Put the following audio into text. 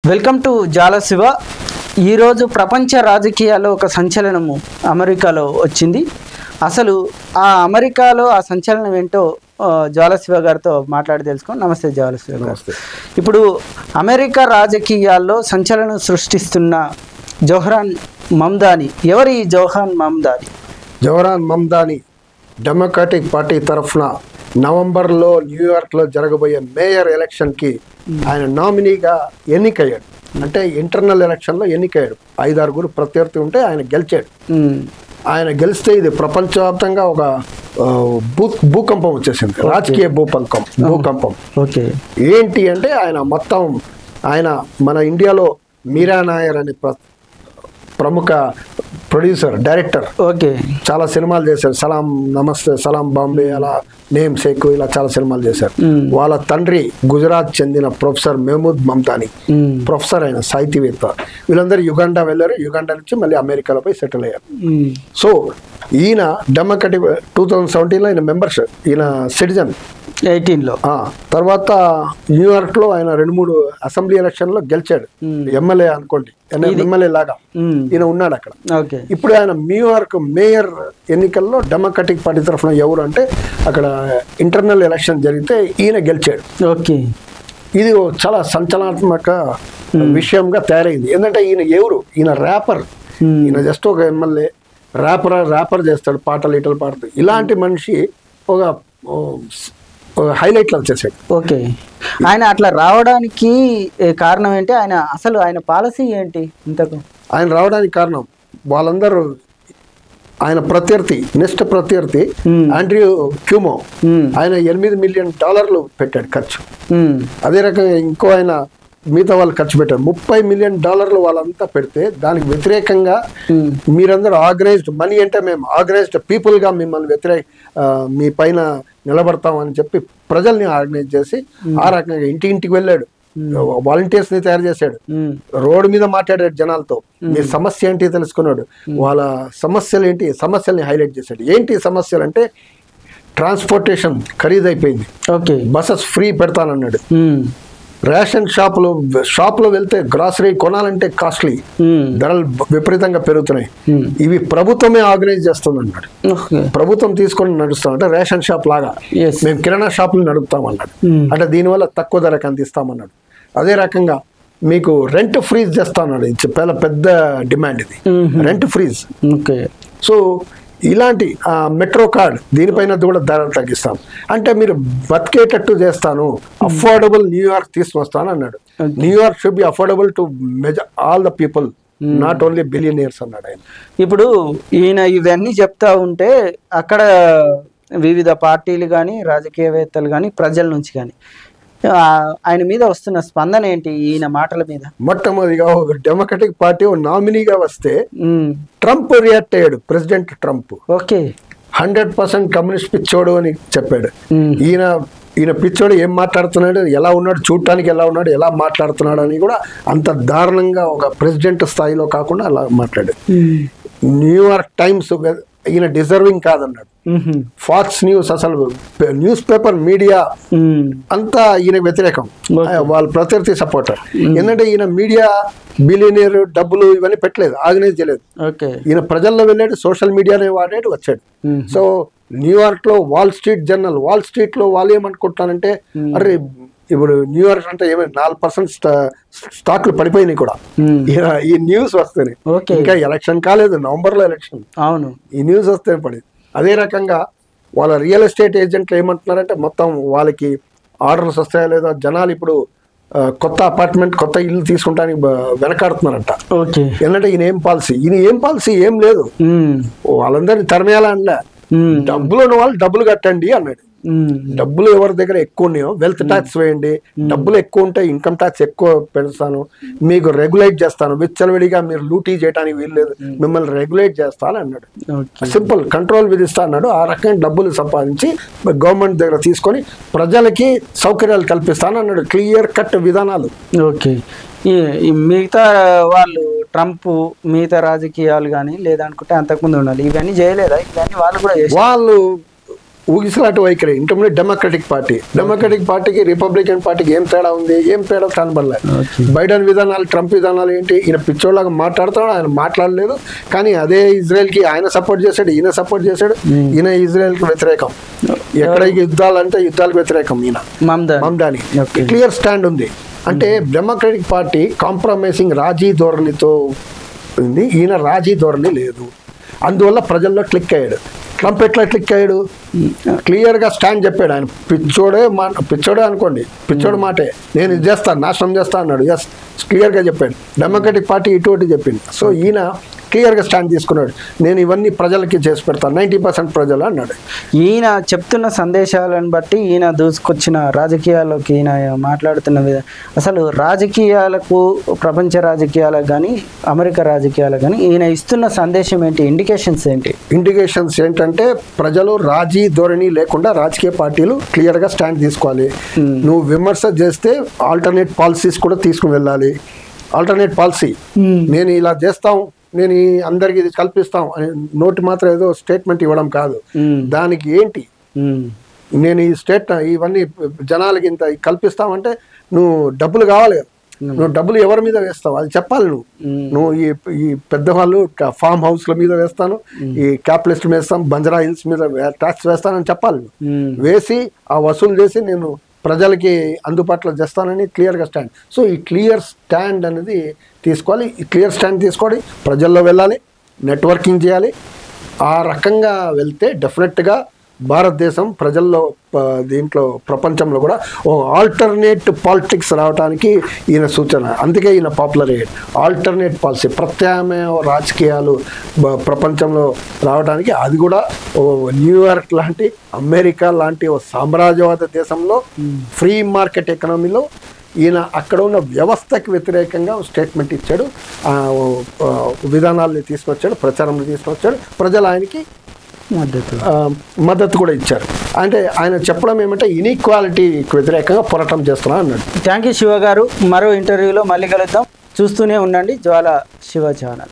Welcome to జాల శివ. ఈరోజు ప్రపంచ రాజకీయాల్లో ఒక సంచలనము అమెరికాలో వచ్చింది. అసలు ఆ అమెరికాలో ఆ సంచలనం ఏంటో జాల శివ గారితో మాట్లాడి తెలుసుకోండి. నమస్తే జాల శివ గారు. ఇప్పుడు అమెరికా రాజకీయాల్లో సంచలనం సృష్టిస్తున్న జోహ్రాన్ మమ్దాని ఎవరు? ఈ జోహ్రాన్ మమ్దాని డెమోక్రాటిక్ పార్టీ తరఫున నవంబర్లో న్యూయార్క్లో జరగబోయే మేయర్ ఎలక్షన్కి ఆయన నామినీగా ఎన్నికయ్యాడు. అంటే ఇంటర్నల్ ఎలక్షన్లో ఎన్నికయ్యాడు. 5-6 ప్రత్యర్థి ఉంటే ఆయన గెలిచాడు. ఆయన గెలిస్తే ఇది ప్రపంచవ్యాప్తంగా ఒక భూకంపం వచ్చేసింది. రాజకీయ భూకంపం. ఏంటి అంటే ఆయన మన ఇండియాలో మీరా నాయర్ అనే ప్రముఖ ప్రొడ్యూసర్, డైరెక్టర్, చాలా సినిమాలు చేశారు. సలాం, నమస్తే, సలాం బాంబే, అలా నేమ్ సేక్, ఇలా చాలా సినిమాలు చేశారు. వాళ్ళ తండ్రి గుజరాత్ చెందిన ప్రొఫెసర్ మెహమూద్ మమ్దాని, ప్రొఫెసర్, ఆయన సాహితీవేత్త. వీళ్ళందరూ యుగాండా వెళ్ళారు. యుగాండా నుంచి మళ్ళీ అమెరికాలో పోయి సెటిల్ అయ్యారు. సో ఈయన డెమోక్రటిక్ 2017లో ఆయన మెంబర్స్, ఈయన సిటిజన్ 18లో. తర్వాత న్యూయార్క్లో ఆయన 2-3 అసెంబ్లీ ఎలక్షన్లో గెలిచాడు. ఎమ్మెల్యే అనుకోండి, ఎమ్మెల్యే లాగా ఈయన ఉన్నాడు అక్కడ. ఇప్పుడు ఆయన న్యూయార్క్ మేయర్ ఎన్నికల్లో డెమోక్రటిక్ పార్టీ తరఫున ఎవరు అంటే అక్కడ ఇంటర్నల్ ఎలక్షన్ జరిగితే ఈయన గెలిచాడు. ఇది చాలా సంచలనాత్మక విషయంగా తయారైంది. ఎందుకంటే ఈయన ఎవరు? ఈయన ర్యాపర్. ఈయన జస్ట్ ఒక ఎమ్మెల్యే, ర్యాపర్ చేస్తాడు, పాటలు ఇటలు పాడతాడు. ఇలాంటి మనిషి ఒక హైలైట్లో వచ్చేసాడు. ఆయన అట్లా రావడానికి కారణం ఏంటి? ఆయన పాలసీ ఏంటి? ఇంతకు ఆయన రావడానికి కారణం వాళ్ళందరూ ఆయన నెక్స్ట్ ప్రత్యర్థి ఆండ్రూ క్యూమో, ఆయన $8 మిలియన్ పెట్టాడు ఖర్చు. అదే రకంగా ఇంకో ఆయన మిగతా వాళ్ళు ఖర్చు పెట్టారు. $30 మిలియన్ వాళ్ళంతా పెడితే దానికి వ్యతిరేకంగా మీరందరూ ఆర్గనైజ్డ్, మనీ అంటే మేము ఆర్గనైజ్డ్ పీపుల్గా మిమ్మల్ని మీ పైన నిలబడతామని చెప్పి ప్రజల్ని ఆర్గనైజ్ చేసి ఆ రకంగా ఇంటికి వెళ్ళాడు. వాలంటీర్స్ ని తయారు చేశాడు. రోడ్డు మీద మాట్లాడాడు జనాలతో. మీ సమస్య ఏంటి తెలుసుకున్నాడు. వాళ్ళ సమస్యలు ఏంటి, సమస్యల్ని హైలైట్ చేశాడు. ఏంటి సమస్యలు అంటే ట్రాన్స్పోర్టేషన్ ఖరీదైపోయింది, బస్సెస్ ఫ్రీ పెడతానన్నాడు. రేషన్ షాపులో వెళ్తే గ్రాసరీ కొనాలంటే కాస్ట్లీ, ధరలు విపరీతంగా పెరుగుతున్నాయి. ఇవి ప్రభుత్వమే ఆర్గనైజ్ చేస్తుంది అన్నాడు. ప్రభుత్వం తీసుకొని నడుస్తాం అంటే రేషన్ షాప్ లాగా మేము కిరాణా షాపులు నడుపుతామన్నాడు. అంటే దీనివల్ల తక్కువ ధరకు అందిస్తామన్నాడు. అదే రకంగా మీకు రెంట్ ఫ్రీజ్ చేస్తామన్నాడు. ఇది పెద్ద డిమాండ్, ఇది రెంట్ ఫ్రీజ్. సో ఇలాంటి మెట్రో కార్డ్, దీనిపైన కూడా ధరలు తగ్గిస్తాం అంటే మీరు బతికేటట్టు చేస్తాను, అఫోర్డబుల్ న్యూయార్క్ తీసుకొస్తాను అన్నాడు. New York should be affordable to all the people, not only billionaires అన్నాడు ఆయన. ఇప్పుడు ఈయన ఇవన్నీ చెప్తా ఉంటే అక్కడ వివిధ పార్టీలు కానీ, రాజకీయవేత్తలు కానీ, ప్రజల నుంచి కానీ ఆయన మీద వస్తున్న స్పందన ఏంటి ఈయన మాటల మీద? మొట్టమొదటిగా ఒక డెమోక్రటిక్ పార్టీ నామినీగా వస్తే ట్రంప్ రియాక్ట్ అయ్యాడు. ప్రెసిడెంట్ ట్రంప్ 100% కమ్యూనిస్ట్ పిచ్చోడు అని చెప్పాడు. ఈయన పిచ్చోడు, ఏం మాట్లాడుతున్నాడు, ఎలా ఉన్నాడు, చూడటానికి ఎలా ఉన్నాడు, ఎలా మాట్లాడుతున్నాడు అని కూడా అంత దారుణంగా ఒక ప్రెసిడెంట్ స్థాయిలో కాకుండా అలా మాట్లాడాడు. న్యూయార్క్ టైమ్స్ ఈయన డిజర్వింగ్ కాదన్నాడు. ఫాక్స్ న్యూస్, అసలు న్యూస్ పేపర్ మీడియా అంతా ఈయన వ్యతిరేకం, వాళ్ళ ప్రత్యర్థి సపోర్టర్. ఎందుకంటే ఈయన మీడియా బిలియనీర్, డబ్బులు ఇవన్నీ పెట్టలేదు, ఆర్గనైజ్ చేయలేదు. ఈయన ప్రజల్లో వెళ్ళాడు, సోషల్ మీడియానే వాడాడు, వచ్చాడు. సో న్యూయార్క్ లో వాల్ స్ట్రీట్ లో వాళ్ళు ఏమనుకుంటారంటే, అరే ఇప్పుడు న్యూయార్క్ అంటే ఏమైనా 4% స్టాక్లు పడిపోయినాయి కూడా ఈ న్యూస్ వస్తేనే. ఇంకా ఎలక్షన్ కాలేదు, నవంబర్లో ఎలక్షన్. ఈ న్యూస్ వస్తే పడింది. అదే రకంగా వాళ్ళ రియల్ ఎస్టేట్ ఏజెంట్లు ఏమంటున్నారంటే మొత్తం వాళ్ళకి ఆర్డర్స్ వస్తాయా లేదా, జనాలు ఇప్పుడు కొత్త అపార్ట్మెంట్, కొత్త ఇల్లు తీసుకుంటానికి వెనకాడుతున్నారంట. ఎందుకంటే ఈయన ఏం పాలసీ ఏం లేదు, వాళ్ళందరినీ తరమేయాలన్నా డబ్బులు ఉన్న వాళ్ళు డబ్బులు కట్టండి అన్నాడు. డబ్బులు ఎవరి దగ్గర ఎక్కువ ఉన్నాయో వెల్త్ ట్యాక్స్ వేయండి, డబ్బులు ఎక్కువ ఉంటే ఇన్కమ్ ట్యాక్స్ ఎక్కువ పెడతాను, మీకు రెగ్యులేట్ చేస్తాను, విచ్చలవిడిగా మీరు లూటీ చేయడానికి వీల్లేదు, మిమ్మల్ని రెగ్యులేట్ చేస్తాను అన్నాడు. సింపుల్ కంట్రోల్ విధిస్తా అన్నాడు. ఆ రకంగా డబ్బులు సంపాదించి గవర్నమెంట్ దగ్గర తీసుకొని ప్రజలకి సౌకర్యాలు కల్పిస్తాను అన్నాడు. క్లియర్ కట్ విధానాలు. మిగతా వాళ్ళు ట్రంప్, మిగతా రాజకీయాలు కానీ లేదనుకుంటే అంతకుముందు ఉండాలి, ఇవన్నీ చేయలేదా? ఇవన్నీ వాళ్ళు కూడా వాళ్ళు ఊగిసలాట వైఖరి. ఇంటర్మీడియట్ డెమోక్రటిక్ పార్టీకి రిపబ్లికన్ పార్టీకి ఏం తేడా ఉంది? ఏం తేడా కనబడలే. బైడెన్ విధానాలు, ట్రంప్ విధానాలు ఏంటి? ఈయన పిచ్చోళ్ళగా మాట్లాడుతున్నాడు, ఆయన మాట్లాడలేదు. కానీ అదే ఇజ్రాయెల్కి ఆయన సపోర్ట్ చేశాడు, ఈయన సపోర్ట్ చేశాడు. ఈయన ఇజ్రాయెల్కి వ్యతిరేకం, ఎక్కడ యుద్ధాలు అంటే యుద్ధాలకు వ్యతిరేకం. ఈయన మమ్దాని క్లియర్ స్టాండ్ ఉంది. అంటే డెమోక్రటిక్ పార్టీ కాంప్రమైజింగ్ రాజీ ధోరణితో ఉంది, ఈయన రాజీ ధోరణి లేదు. అందువల్ల ప్రజల్లో క్లిక్ అయ్యాడు. ట్రంప్ ఎట్లా క్లిక్ అయ్యాడు? క్లియర్గా స్టాండ్ చెప్పాడు. ఆయన పిచ్చోడే అనుకోండి, పిచ్చోడు మాటే, నేను ఇది చేస్తాను, నాశనం చేస్తాను అన్నాడు. ఎస్, క్లియర్గా చెప్పాడు. డెమోక్రటిక్ పార్టీ ఇటువంటి చెప్పింది. సో ఈయన క్లియర్గా స్టాండ్ తీసుకున్నాడు. నేను ఇవన్నీ ప్రజలకి చేసి పెడతాను, 90% ప్రజలు అన్నాడు. ఈయన చెప్తున్న సందేశాలను బట్టి, ఈయన దూసుకొచ్చిన రాజకీయాల్లోకి ఈయన మాట్లాడుతున్న అసలు రాజకీయాలకు, ప్రపంచ రాజకీయాలకు కానీ అమెరికా రాజకీయాలకు కానీ ఈయన ఇస్తున్న సందేశం ఏంటి? ఇండికేషన్స్ ఏంటంటే ప్రజలు రాజీ ధోరణి లేకుండా రాజకీయ పార్టీలు క్లియర్గా స్టాండ్ తీసుకోవాలి. నువ్వు విమర్శ చేస్తే ఆల్టర్నేట్ పాలసీస్ కూడా తీసుకుని వెళ్ళాలి. ఆల్టర్నేట్ పాలసీ, నేను ఇలా చేస్తాం, నేను అందరికి ఇది కల్పిస్తాం అని నోటి మాత్రం ఏదో స్టేట్మెంట్ ఇవ్వడం కాదు. దానికి ఏంటి, నేను ఇవన్నీ జనాలకి ఇంత కల్పిస్తామంటే నువ్వు డబ్బులు కావాలి కదా. నువ్వు డబ్బులు ఎవరి మీద వేస్తావు అది చెప్పాలి. నువ్వు ఈ పెద్దవాళ్ళు ఫామ్ హౌస్ల మీద వేస్తాను, ఈ క్యాపిటలిస్ట్ మీద వేస్తాను, బంజరా హిల్స్ మీద ట్యాక్స్ వేస్తానని చెప్పాలి. వేసి ఆ వసూలు చేసి నేను ప్రజలకి అందుబాటులో చేస్తానని క్లియర్గా స్టాండ్. సో ఈ క్లియర్ స్టాండ్ అనేది తీసుకోవాలి. ఈ క్లియర్ స్టాండ్ తీసుకోవాలి, ప్రజల్లో వెళ్ళాలి, నెట్వర్కింగ్ చేయాలి. ఆ రకంగా వెళ్తే డెఫినెట్గా భారతదేశం ప్రజల్లో, దీంట్లో ప్రపంచంలో కూడా ఓ ఆల్టర్నేట్ పాలిటిక్స్ రావడానికి ఈయన సూచన. అందుకే ఈయన పాపులర్ అయ్యాడు. ఆల్టర్నేట్ పాలసీ, ప్రత్యామ్నాయ రాజకీయాలు ప్రపంచంలో రావడానికి, అది కూడా ఓ న్యూయార్క్ లాంటి, అమెరికా లాంటి ఓ సామ్రాజ్యవాద దేశంలో, ఫ్రీ మార్కెట్ ఎకనామీలో ఈయన అక్కడ ఉన్న వ్యవస్థకి వ్యతిరేకంగా స్టేట్మెంట్ ఇచ్చాడు. విధానాల్ని తీసుకొచ్చాడు, ప్రచారంలో తీసుకొచ్చాడు. ప్రజలు ఆయనకి మద్దతు కూడా ఇచ్చారు. అంటే ఆయన చెప్పడం ఏమంటే ఇన్ఈక్వాలిటీకి వ్యతిరేకంగా పోరాటం చేస్తున్నా అన్నాడు. థ్యాంక్ యూ శివ గారు. మరో ఇంటర్వ్యూలో మళ్ళీ కలుద్దాం. చూస్తూనే ఉండండి జ్వాల శివ ఛానల్.